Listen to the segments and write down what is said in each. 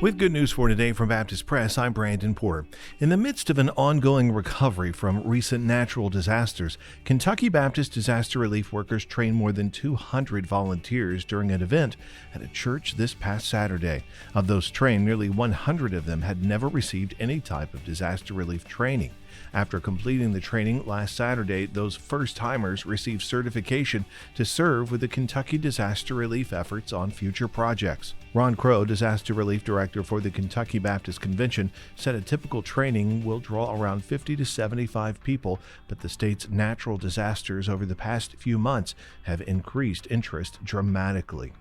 With good news for today from Baptist Press, I'm Brandon Porter. In the midst of an ongoing recovery from recent natural disasters, Kentucky Baptist disaster relief workers trained more than 200 volunteers during an event at a church this past Saturday. Of those trained, nearly 100 of them had never received any type of disaster relief training. After completing the training last Saturday, those first-timers received certification to serve with the Kentucky disaster relief efforts on future projects. Ron Crow, disaster relief director for the Kentucky Baptist Convention, said a typical training will draw around 50 to 75 people, but the state's natural disasters over the past few months have increased interest dramatically.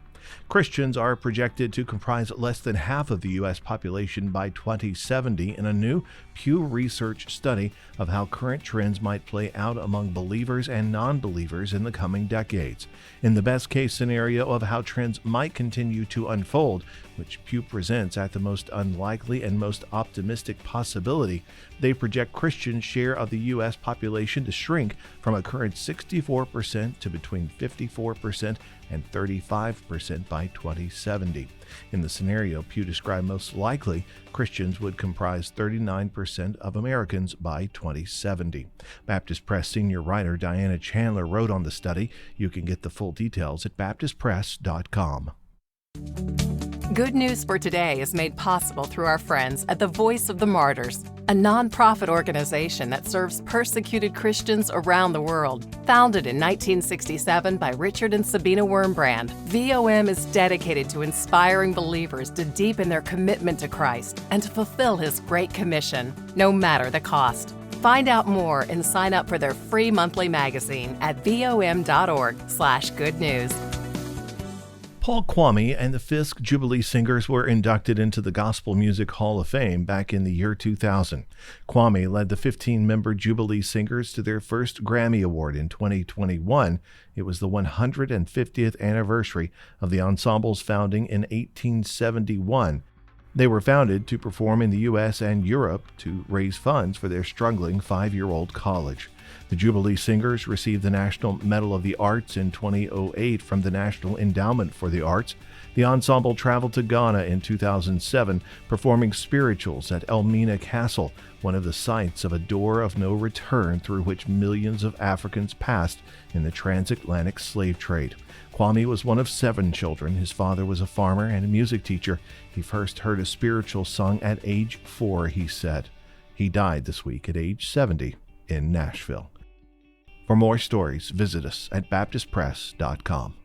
Christians are projected to comprise less than half of the U.S. population by 2070 in a new Pew Research study of how current trends might play out among believers and non-believers in the coming decades. In the best-case scenario of how trends might continue to unfold, which Pew presents at the most unlikely and most optimistic possibility, they project Christians' share of the U.S. population to shrink from a current 64% to between 54% and 35% by 2070. In the scenario Pew described most likely, Christians would comprise 39% of Americans by 2070. Baptist Press senior writer Diana Chandler wrote on the study. You can get the full details at baptistpress.com. Good News for Today is made possible through our friends at the Voice of the Martyrs, a nonprofit organization that serves persecuted Christians around the world. Founded in 1967 by Richard and Sabina Wurmbrand, VOM is dedicated to inspiring believers to deepen their commitment to Christ and to fulfill His Great Commission, no matter the cost. Find out more and sign up for their free monthly magazine at vom.org/good news. Paul Kwami and the Fisk Jubilee Singers were inducted into the Gospel Music Hall of Fame back in the year 2000. Kwami led the 15-member Jubilee Singers to their first Grammy Award in 2021. It was the 150th anniversary of the ensemble's founding in 1871. They were founded to perform in the U.S. and Europe to raise funds for their struggling 5-year-old college. The Jubilee Singers received the National Medal of the Arts in 2008 from the National Endowment for the Arts. The ensemble traveled to Ghana in 2007, performing spirituals at Elmina Castle, one of the sites of a door of no return through which millions of Africans passed in the transatlantic slave trade. Kwami was one of 7 children. His father was a farmer and a music teacher. He first heard a spiritual sung at age 4, he said. He died this week at age 70 in Nashville. For more stories, visit us at baptistpress.com.